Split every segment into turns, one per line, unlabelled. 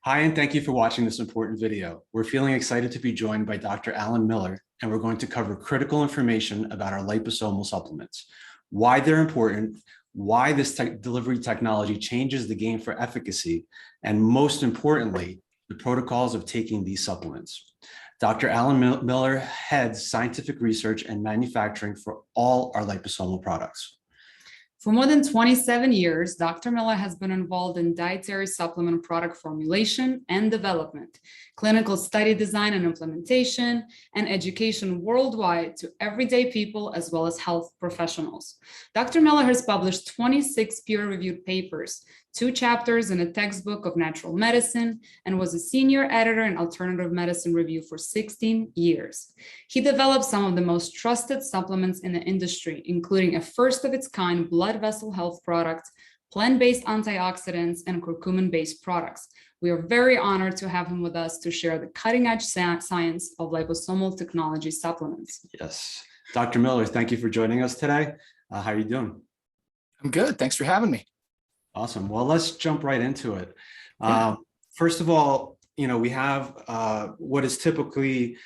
Hi, and thank you for watching this important video. We're feeling excited to be joined by Dr. Alan Miller, and we're going to cover critical information about our liposomal supplements, why they're important, why this delivery technology changes the game for efficacy, and most importantly, the protocols of taking these supplements. Dr. Alan Miller heads scientific research and manufacturing for all our liposomal products.
For more than 27 years, Dr. Miller has been involved in dietary supplement product formulation and development, clinical study design and implementation, and education worldwide to everyday people as well as health professionals. Dr. Miller has published 26 peer-reviewed papers, 2 chapters in a textbook of natural medicine, and was a senior editor in Alternative Medicine Review for 16 years. He developed some of the most trusted supplements in the industry, including a first-of-its-kind blood vessel health product, plant-based antioxidants, and curcumin-based products. We are very honored to have him with us to share the cutting-edge science of liposomal technology supplements.
Yes. Dr. Miller, thank you for joining us today. How are you doing?
I'm good. Thanks for having me.
Awesome. Well, let's jump right into it.
Yeah.
First of all, we have what is typically,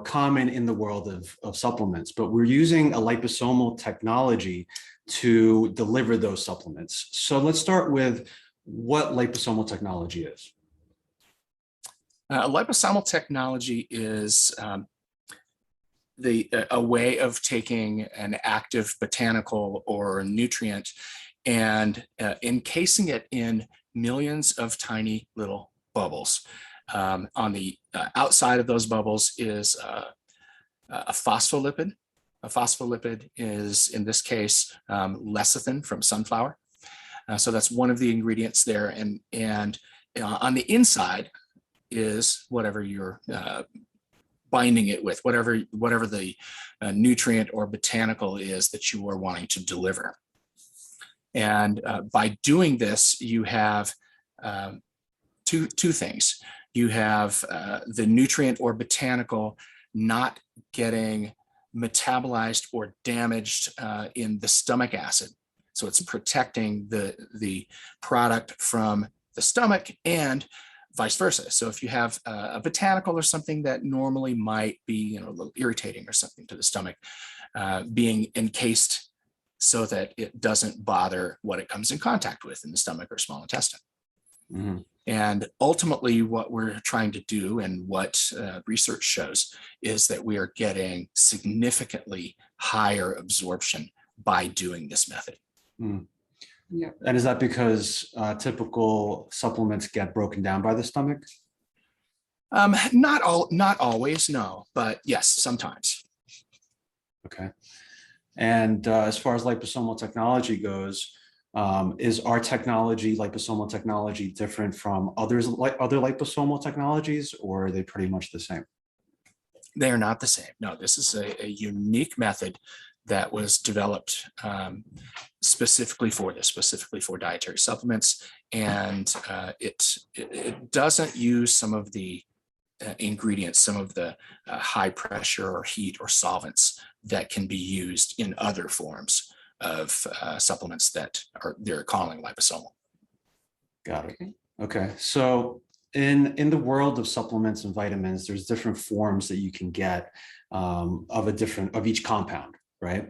common in the world of supplements, but we're using a liposomal technology to deliver those supplements. So let's start with what liposomal technology is.
Liposomal technology is a way of taking an active botanical or nutrient and encasing it in millions of tiny little bubbles. On the outside of those bubbles is a phospholipid. A phospholipid is, in this case, lecithin from sunflower. So that's one of the ingredients there. And on the inside is whatever you're binding it with, whatever the nutrient or botanical is that you are wanting to deliver. And by doing this, you have two things. You have the nutrient or botanical not getting metabolized or damaged in the stomach acid. So it's protecting the product from the stomach and vice versa. So if you have a botanical or something that normally might be a little irritating or something to the stomach, being encased so that it doesn't bother what it comes in contact with in the stomach or small intestine.
Mm-hmm.
And ultimately what we're trying to do and what research shows is that we are getting significantly higher absorption by doing this method.
Mm.
Yeah.
And is that because typical supplements get broken down by the stomach?
Not always, no, but yes, sometimes.
Okay. And as far as liposomal technology goes, is our technology, liposomal technology, different from other liposomal technologies, or are they pretty much the same?
They are not the same. No, this is a unique method that was developed specifically for this, specifically for dietary supplements, and it doesn't use some of the ingredients, some of the high pressure or heat or solvents that can be used in other forms of supplements that they're calling liposomal.
Got it. Okay. So in the world of supplements and vitamins, there's different forms that you can get of each compound, right?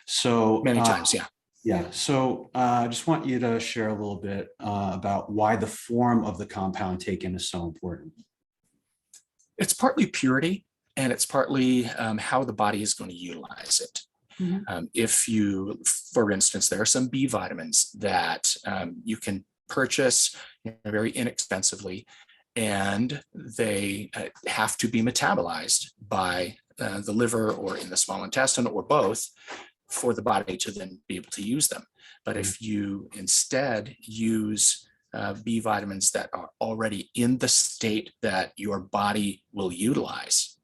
So
Many times, yeah.
Yeah. So I just want you to share a little bit about why the form of the compound taken is so important.
It's partly purity, and it's partly how the body is going to utilize it.
Mm-hmm.
If you, for instance, there are some B vitamins that you can purchase very inexpensively, and they have to be metabolized by the liver or in the small intestine or both for the body to then be able to use them. But if you instead use B vitamins that are already in the state that your body will utilize,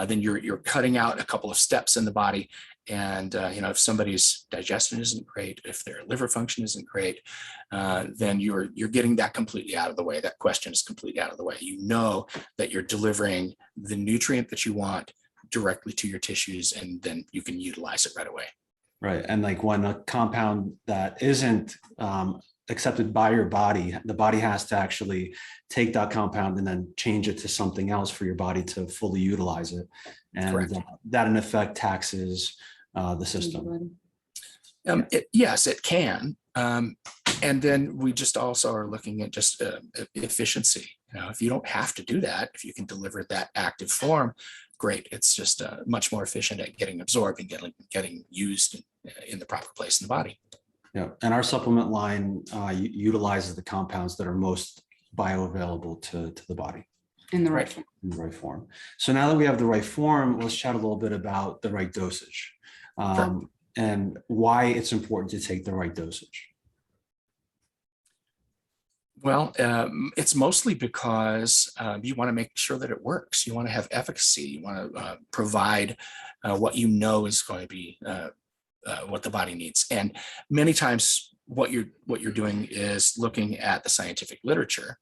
then you're cutting out a couple of steps in the body. And if somebody's digestion isn't great, if their liver function isn't great, then you're getting that completely out of the way. That question is completely out of the way. You know that you're delivering the nutrient that you want directly to your tissues, and then you can utilize it right away.
Right. And like when a compound that isn't accepted by your body. The body has to actually take that compound and then change it to something else for your body to fully utilize it. And
Correct.
that in effect taxes the system.
Yes, it can. And then we just also are looking at just efficiency. If you don't have to do that, if you can deliver that active form, great. It's just much more efficient at getting absorbed and getting used in the proper place in the body.
Yeah, and our supplement line utilizes the compounds that are most bioavailable to the body.
In the right form.
In the right form. So now that we have the right form, let's chat a little bit about the right dosage and why it's important to take the right dosage.
Well, it's mostly because you want to make sure that it works. You want to have efficacy. You want to provide what you know is going to be what the body needs. And many times what you're doing is looking at the scientific literature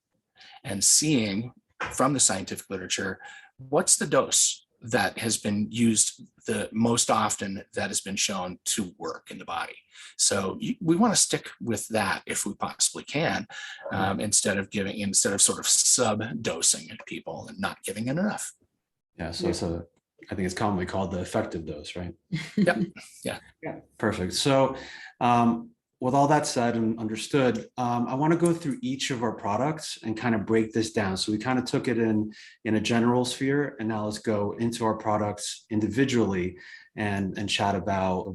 and seeing from the scientific literature, what's the dose that has been used the most often that has been shown to work in the body. So we want to stick with that if we possibly can, instead of sort of sub-dosing people and not giving it enough.
Yeah, so I think it's commonly called the effective dose, right?
Yep. Yeah.
Perfect. So with all that said and understood, I want to go through each of our products and kind of break this down. So we kind of took it in a general sphere, and now let's go into our products individually and chat about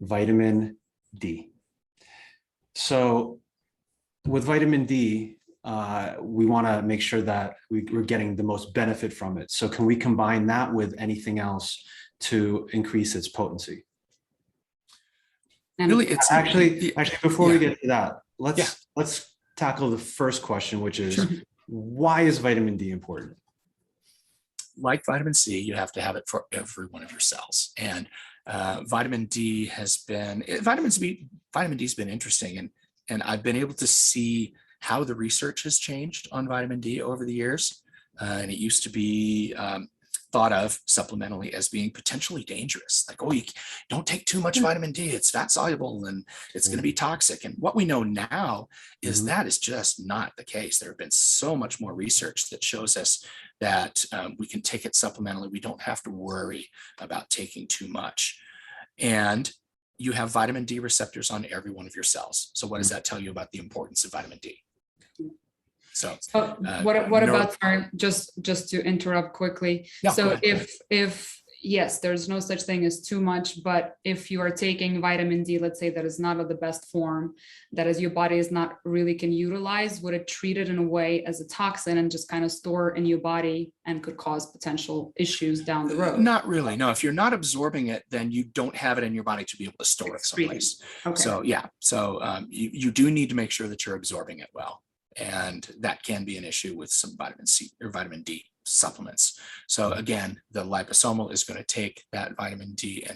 vitamin D. So with vitamin D, we want to make sure that we're getting the most benefit from it. So can we combine that with anything else to increase its potency?
And
really, it's
actually before we get to that, let's tackle the first question, which is why is vitamin D important?
Like vitamin C, you have to have it for every one of your cells. And vitamin D has been interesting, and I've been able to see how the research has changed on vitamin D over the years. And it used to be thought of supplementally as being potentially dangerous. Like, oh, you don't take too much vitamin D, it's fat soluble and it's going to be toxic. And what we know now is that is just not the case. There have been so much more research that shows us that we can take it supplementally. We don't have to worry about taking too much. And you have vitamin D receptors on every one of your cells. So what does that tell you about the importance of vitamin D? So
what about, sorry, just to interrupt quickly.
Yeah,
so if yes, there's no such thing as too much, but if you are taking vitamin D, let's say that is not of the best form, that as your body is not really can utilize, would it treat it in a way as a toxin and just kind of store in your body and could cause potential issues down the road?
Not really. No, if you're not absorbing it, then you don't have it in your body to be able to store it someplace.
Okay.
So yeah, you do need to make sure that you're absorbing it well. And that can be an issue with some vitamin C or vitamin D supplements. So again, the liposomal is going to take that vitamin D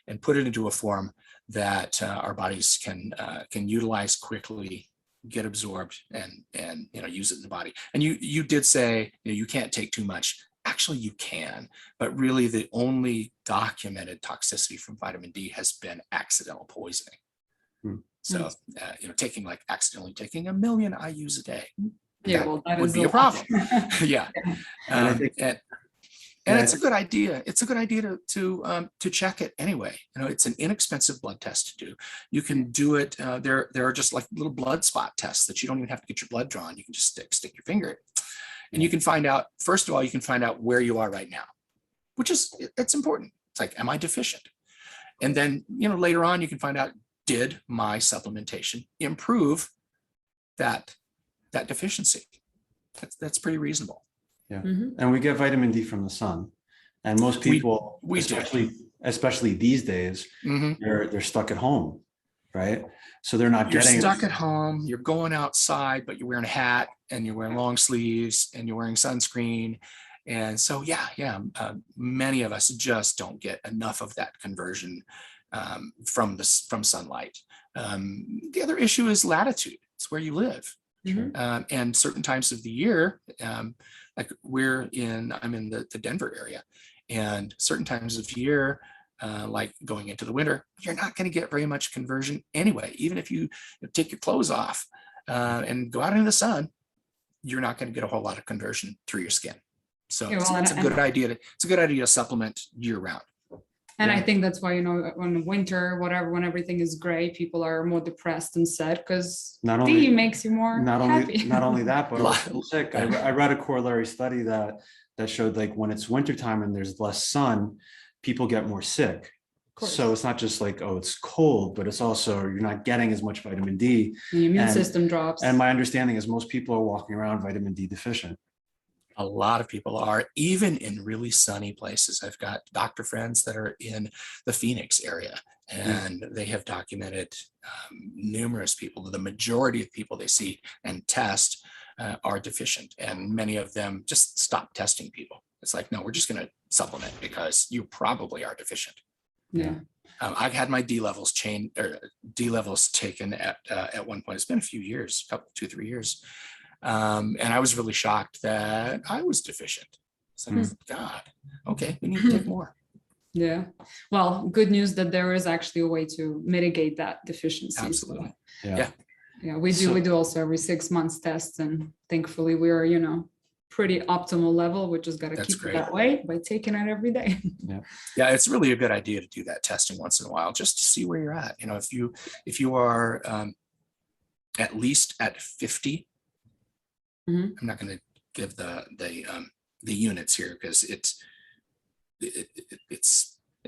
and put it into a form that our bodies can utilize quickly, get absorbed, and use it in the body. And you did say you can't take too much. Actually, you can, but really the only documented toxicity from vitamin D has been accidental poisoning. So, accidentally taking 1 million IUs a day, that would be a problem. Yeah. And it's a good idea. It's a good idea to check it anyway. It's an inexpensive blood test to do. You can do it. There are just like little blood spot tests that you don't even have to get your blood drawn. You can just stick your finger in, and you can find out. First of all, you can find out where you are right now, it's important. It's like, am I deficient? And then later on, you can find out, did my supplementation improve that deficiency? That's pretty reasonable.
Yeah. And we get vitamin D from the sun, and most people, especially these days, they're stuck at home, right? So they're not getting.
You're stuck at home. You're going outside, but you're wearing a hat and you're wearing long sleeves and you're wearing sunscreen. And so, many of us just don't get enough of that conversion from sunlight. The other issue is latitude. It's where you live. And certain times of the year, like I'm in the Denver area, and certain times of year, like going into the winter, you're not going to get very much conversion anyway. Even if you take your clothes off and go out into the sun, you're not going to get a whole lot of conversion through your skin. So
Yeah,
it's,
well,
it's a good idea. It's a good idea to supplement year round.
And I
Yeah.
think that's why, you know, when winter, whatever, when everything is gray, people are more depressed and sad because
Not
D
only-
makes you more happy.
Not only that, but
Lot-
also sick. I read a corollary study that showed like when it's wintertime and there's less sun, people get more sick.
course.
So it's not just like, oh, it's cold, but it's also you're not getting as much vitamin D.
The immune
and-
system drops.
And my understanding is most people are walking around vitamin D deficient.
A lot of people are, even in really sunny places. I've got doctor friends that are in the Phoenix area, and they have documented numerous people. The majority of people they see and test are deficient, and many of them just stop testing people. It's like, no, we're just going to supplement because you probably are deficient.
Yeah.
I've had my D levels taken at one point. It's been a few years, 2-3 years. And I was really shocked that I was deficient. It's like, God, okay, we need to take more.
Yeah. Well, good news that there is actually a way to mitigate that deficiency. So,
Absolutely.
Yeah.
yeah, we
So-
do also every 6 months tests, and thankfully we're, you know, pretty optimal level. We just got to
That's
keep
great.
it that way by taking it every day.
Yeah, it's really a good idea to do that testing once in a while, just to see where you're at. You know, if you are at least at 50,
Mhm.
I'm not going to give the units here because it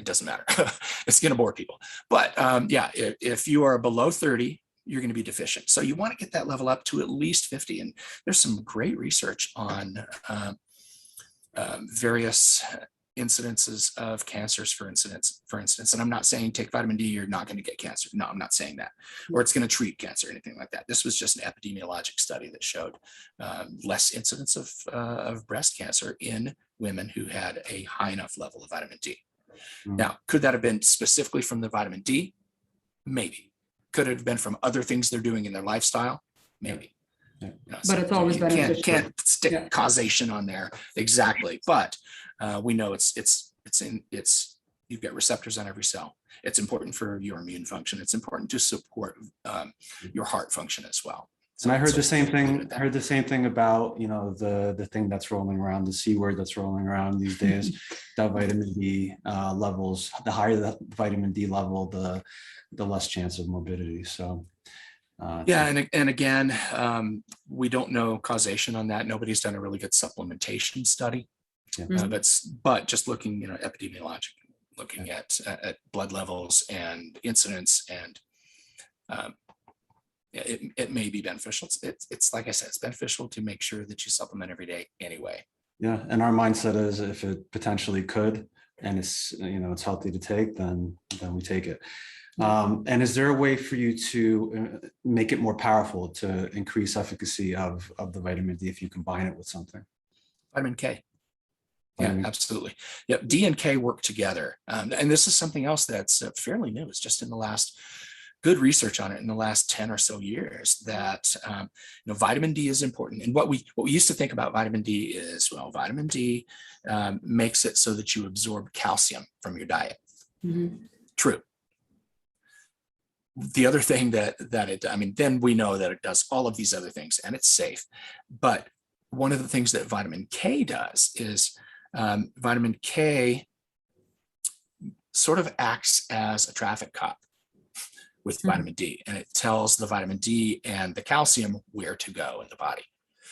doesn't matter. It's going to bore people. But yeah, if you are below 30, you're going to be deficient. So you want to get that level up to at least 50. And there's some great research on various incidences of cancers, for instance. And I'm not saying take vitamin D, you're not going to get cancer. No, I'm not saying that. Or it's going to treat cancer or anything like that. This was just an epidemiologic study that showed less incidence of breast cancer in women who had a high enough level of vitamin D. Now, could that have been specifically from the vitamin D? Maybe. Could it have been from other things they're doing in their lifestyle? Maybe.
Yeah.
You know,
But it's always
you
beneficial.
can't stick
Yeah.
causation on there exactly, but we know you've got receptors on every cell. It's important for your immune function. It's important to support your heart function as well.
And I heard
So
the same
leave it
thing.
at that.
Heard the same thing about, you know, the thing that's rolling around, the C word that's rolling around these days, that vitamin D levels. The higher the vitamin D level, the less chance of morbidity. So
Yeah, and again, we don't know causation on that. Nobody's done a really good supplementation study,
Yeah.
but just looking, you know, epidemiologic, looking at blood levels and incidence, and it may be beneficial. It's like I said, it's beneficial to make sure that you supplement every day anyway.
Yeah, and our mindset is if it potentially could, and it's, you know, it's healthy to take, then we take it. And is there a way for you to make it more powerful to increase efficacy of the vitamin D if you combine it with something?
Vitamin K. Yeah,
Vitamin-
absolutely. Yep, D and K work together. And this is something else that's fairly new. It's just in the last, good research on it in the last 10 or so years that, you know, vitamin D is important. And what we used to think about vitamin D is, well, vitamin D makes it so that you absorb calcium from your diet.
Mhm.
True. The other thing then we know that it does all of these other things and it's safe. But one of the things that vitamin K does is vitamin K sort of acts as a traffic cop with vitamin D, and it tells the vitamin D and the calcium where to go in the body.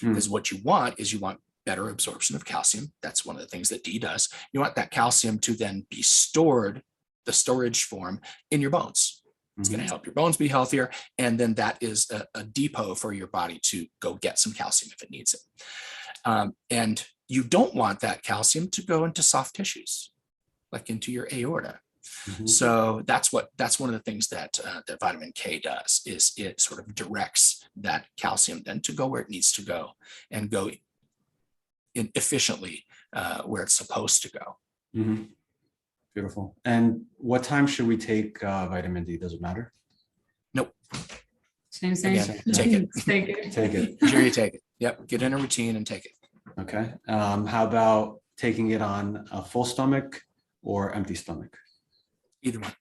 Because what you want better absorption of calcium. That's one of the things that D does. You want that calcium to then be stored, the storage form, in your bones. It's going to help your bones be healthier. And then that is a depot for your body to go get some calcium if it needs it. And you don't want that calcium to go into soft tissues, like into your aorta. So that's one of the things that vitamin K does, is it sort of directs that calcium then to go where it needs to go and go in efficiently where it's supposed to go.
Beautiful. And what time should we take vitamin D? Does it matter?
Nope.
Same.
Again, take it.
Take it.
Take it.
Sure, you take it. Yep. Get in a routine and take it.
Okay. How about taking it on a full stomach or empty stomach?
Either one.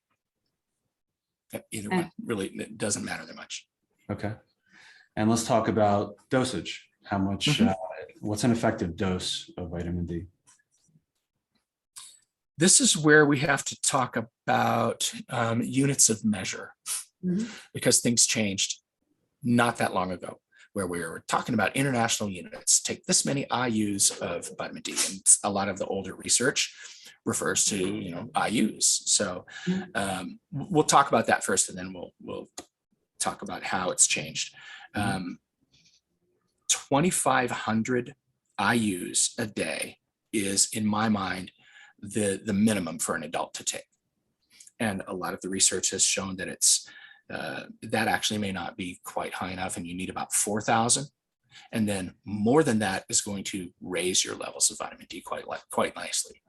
Yep, either one. Really, it doesn't matter that much.
Okay. And let's talk about dosage. How much, what's an effective dose of vitamin D?
This is where we have to talk about units of measure, because things changed not that long ago, where we were talking about international units. Take this many IUs of vitamin D, and a lot of the older research refers to IUs. So we'll talk about that first, and then we'll talk about how it's changed. 2,500 IUs a day is, in my mind, the minimum for an adult to take. And a lot of the research has shown that it's that actually may not be quite high enough, and you need about 4,000. And then more than that is going to raise your levels of vitamin D quite nicely.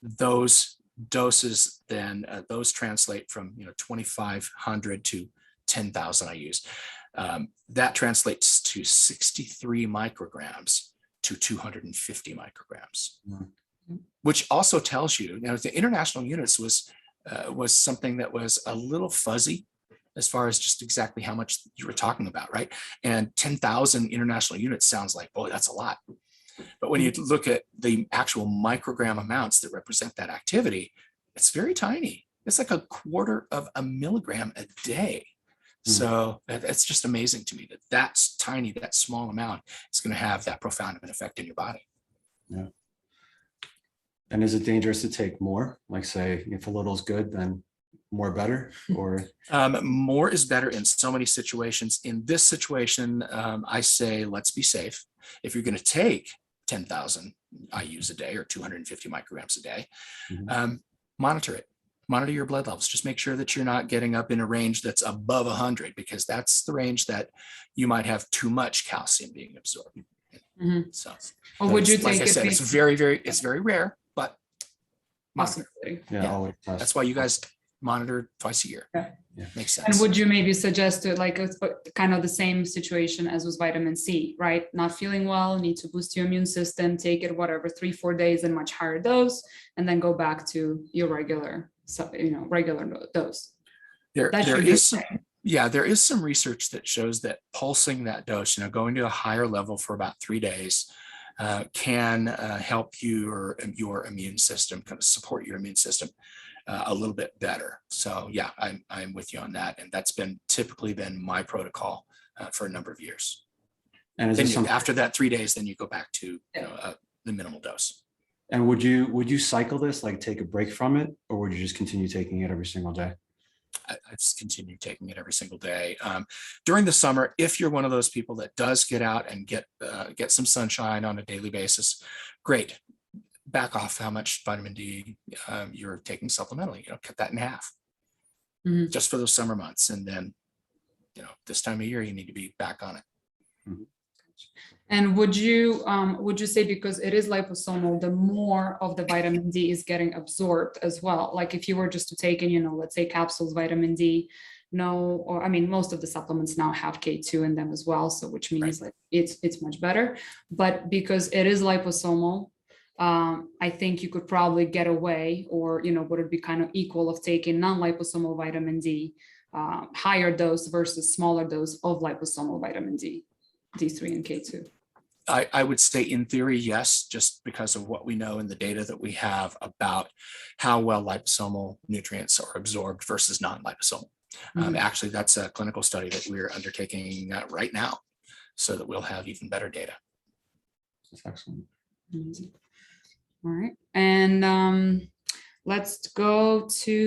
Those doses then, those translate from 2,500 to 10,000 IUs. That translates to 63 micrograms to 250 micrograms, which also tells you, the international units was something that was a little fuzzy as far as just exactly how much you were talking about, right? And 10,000 international units sounds like, boy, that's a lot. But when you look at the actual microgram amounts that represent that activity, it's very tiny. It's like 1/4 of a milligram a day. So it's just amazing to me that that's tiny, that small amount is going to have that profound of an effect in your body.
Yeah. And is it dangerous to take more? Like, say, if a little is good, then more better, or?
More is better in so many situations. In this situation, I say, let's be safe. If you're going to take 10,000 IUs a day or 250 micrograms a day, monitor it. Monitor your blood levels. Just make sure that you're not getting up in a range that's above 100, because that's the range that you might have too much calcium being absorbed. So,
or would you
like
take
I said, it's very rare, but monitor.
Yeah, always.
That's why you guys monitor twice a year.
Yeah.
Makes sense.
And would you maybe suggest it like kind of the same situation as with vitamin C, right? Not feeling well, need to boost your immune system, take it whatever 3-4 days in much higher dose, and then go back to your regular dose.
There is some research that shows that pulsing that dose, going to a higher level for about 3 days, can help your immune system, kind of support your immune system a little bit better. So yeah, I'm with you on that, and that's typically been my protocol for a number of years. And then after that 3 days, then you go back to the minimal dose.
And would you cycle this, like take a break from it, or would you just continue taking it every single day?
I just continue taking it every single day. During the summer, if you're one of those people that does get out and get some sunshine on a daily basis, great. Back off how much vitamin D you're taking supplementally. Cut that in half, just for those summer months, and then this time of year you need to be back on it.
And would you say, because it is liposomal, the more of the vitamin D is getting absorbed as well? Like if you were just to take in, let's say capsules vitamin D, most of the supplements now have K2 in them as well. So which means like it's much better, but because it is liposomal, I think you could probably get away, or, would it be kind of equal of taking non-liposomal vitamin D, higher dose versus smaller dose of liposomal vitamin D, D3 and K2?
I would say in theory, yes, just because of what we know in the data that we have about how well liposomal nutrients are absorbed versus non-liposomal. Actually, that's a clinical study that we're undertaking right now, so that we'll have even better data.
That's excellent.
All right. And let's go to